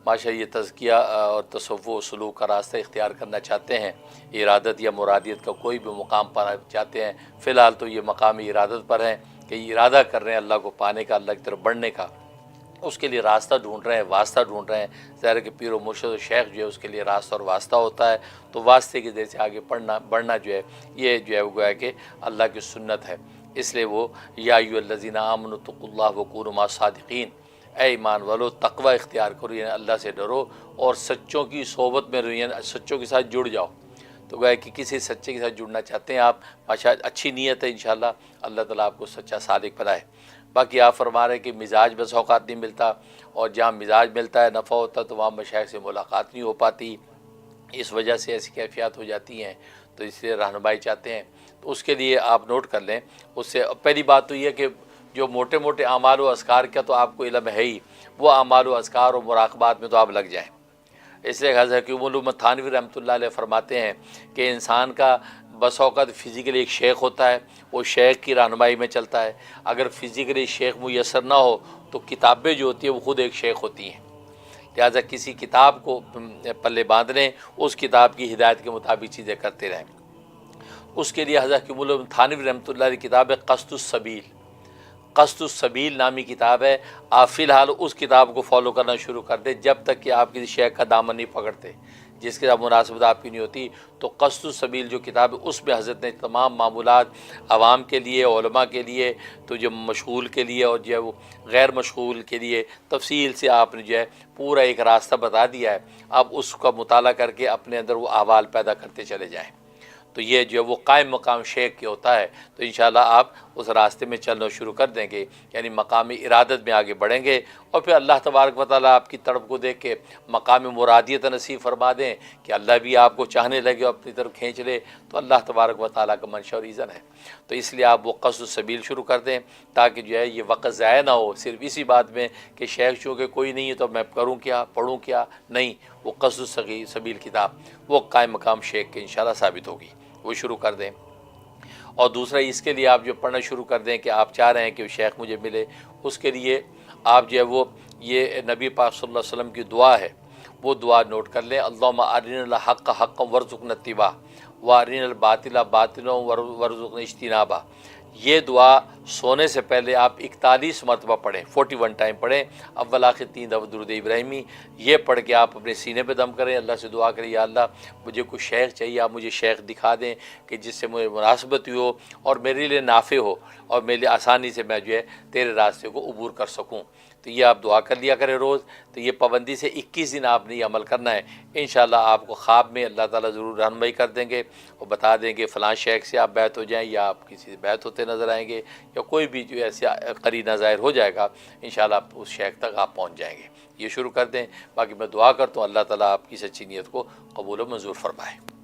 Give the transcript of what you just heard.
ماشاء یہ تزکیہ اور تصوف و سلوک کا راستہ اختیار کرنا چاہتے ہیں، ارادت یا مرادیت کا کوئی بھی مقام پانا چاہتے ہیں، فی الحال تو یہ مقام ارادت پر ہیں کہ ارادہ کر رہے ہیں اللہ کو پانے کا، اللہ کی طرف بڑھنے کا، اس کے لیے راستہ ڈھونڈ رہے ہیں، واسطہ ڈھونڈ رہے ہیں۔ ظاہر ہے کہ پیر و مرشد و شیخ جو ہے اس کے لیے راستہ اور واسطہ ہوتا ہے، تو واسطے کے ذریعے سے آگے بڑھنا جو ہے یہ جو ہے وہ گویا کہ اللہ کی سنت ہے۔ اس لیے وہ یا ایھا الذین آمنوا اتقوا اللہ وکونوا مع الصادقین، اے ایمان والو تقوی اختیار کرو، یعنی اللہ سے ڈرو اور سچوں کی صحبت میں رہو، یعنی سچوں کے ساتھ جڑ جاؤ۔ تو گویا کہ کسی سچے کے ساتھ جڑنا چاہتے ہیں آپ، ماشاء اچھی نیت ہے، انشاءاللہ اللہ تعالیٰ آپ کو سچا صادق بنائے۔ باقی آپ فرما رہے ہیں کہ مزاج بس اوقات نہیں ملتا، اور جہاں مزاج ملتا ہے، نفع ہوتا ہے، تو وہاں مشائخ سے ملاقات نہیں ہو پاتی، اس وجہ سے ایسی کیفیات ہو جاتی ہیں، تو اس لیے رہنمائی چاہتے ہیں۔ تو اس کے لیے آپ نوٹ کر لیں، اس سے پہلی بات تو یہ کہ جو موٹے موٹے اعمال و اذکار کا تو آپ کو علم ہے ہی، وہ اعمال و اذکار و مراقبات میں تو آپ لگ جائیں۔ اس لیے حضرت حکیم الامت تھانوی رحمۃ اللہ علیہ فرماتے ہیں کہ انسان کا بس اوقات فزیکلی ایک شیخ ہوتا ہے، وہ شیخ کی رہنمائی میں چلتا ہے۔ اگر فزیکلی شیخ میسر نہ ہو تو کتابیں جو ہوتی ہیں وہ خود ایک شیخ ہوتی ہیں، لہٰذا کسی کتاب کو پلے باندھ لیں، اس کتاب کی ہدایت کے مطابق چیزیں کرتے رہیں۔ اس کے لیے حضرت حکیم الامت تھانوی رحمۃ اللہ علیہ کی کتاب ہے قصد السبیل، قصد السبیل نامی کتاب ہے۔ آپ فی الحال اس کتاب کو فالو کرنا شروع کر دیں جب تک کہ آپ کسی شیخ کا دامن نہیں پکڑتے، جس کے ساتھ مناسبت آپ کی نہیں ہوتی۔ تو قصد السبیل جو کتاب ہے اس میں حضرت نے تمام معمولات عوام کے لیے، علماء کے لیے، تو جو مشغول کے لیے اور جو ہے وہ غیر مشغول کے لیے تفصیل سے آپ نے جو ہے پورا ایک راستہ بتا دیا ہے۔ آپ اس کا مطالعہ کر کے اپنے اندر وہ احوال پیدا کرتے چلے جائیں، تو یہ جو ہے وہ قائم مقام شیخ کے ہوتا ہے۔ تو انشاءاللہ آپ اس راستے میں چلنا شروع کر دیں گے، یعنی مقام ارادت میں آگے بڑھیں گے، اور پھر اللہ تبارک و تعالیٰ آپ کی طرف کو دیکھ کے مقام مرادیت نصیب فرما دیں کہ اللہ بھی آپ کو چاہنے لگے اور اپنی طرف کھینچ لے، تو اللہ تبارک و تعالیٰ کا منشا اور ایزن ہے۔ تو اس لیے آپ وہ قصد السبیل شروع کر دیں تاکہ جو ہے یہ وقت ضائع نہ ہو صرف اسی بات میں کہ شیخ چونکہ کوئی نہیں ہے تو میں کروں کیا، پڑھوں کیا، نہیں، وہ قصد السبیل کتاب وہ قائم مقام شیخ کے انشاءاللہ ثابت ہوگی، وہ شروع کر دیں۔ اور دوسرا اس کے لیے آپ جو پڑھنا شروع کر دیں کہ آپ چاہ رہے ہیں کہ شیخ مجھے ملے، اس کے لیے آپ جو ہے وہ یہ نبی پاک صلی اللہ علیہ وسلم کی دعا ہے، وہ دعا نوٹ کر لیں، اللہم ارنا الحق حقا وارزقنا اتباعہ وارنا الباطل باطلا وارزقنا اجتنابہ۔ یہ دعا سونے سے پہلے آپ 41 مرتبہ پڑھیں، 41 ٹائم پڑھیں، اول آخر 3 دفعہ درود ابراہیمی۔ یہ پڑھ کے آپ اپنے سینے پہ دم کریں، اللہ سے دعا کریں، یا اللہ مجھے کوئی شیخ چاہیے، آپ مجھے شیخ دکھا دیں کہ جس سے مجھے مناسبت ہو اور میرے لیے نافع ہو اور میرے لیے آسانی سے میں جو ہے تیرے راستے کو عبور کر سکوں۔ تو یہ آپ دعا کر لیا کریں روز۔ تو یہ پابندی سے 21 دن آپ نے یہ عمل کرنا ہے، انشاءاللہ آپ کو خواب میں اللہ تعالیٰ ضرور رہنمائی کر دیں گے اور بتا دیں گے فلاں شیخ سے آپ بیعت ہو جائیں، یا آپ کسی سے بیعت ہوتے نظر آئیں گے، یا کوئی بھی جو ایسا قرینہ ظاہر ہو جائے گا، انشاءاللہ اس شیخ تک آپ پہنچ جائیں گے۔ یہ شروع کر دیں۔ باقی میں دعا کرتا ہوں اللہ تعالیٰ آپ کی سچی نیت کو قبول و منظور فرمائے۔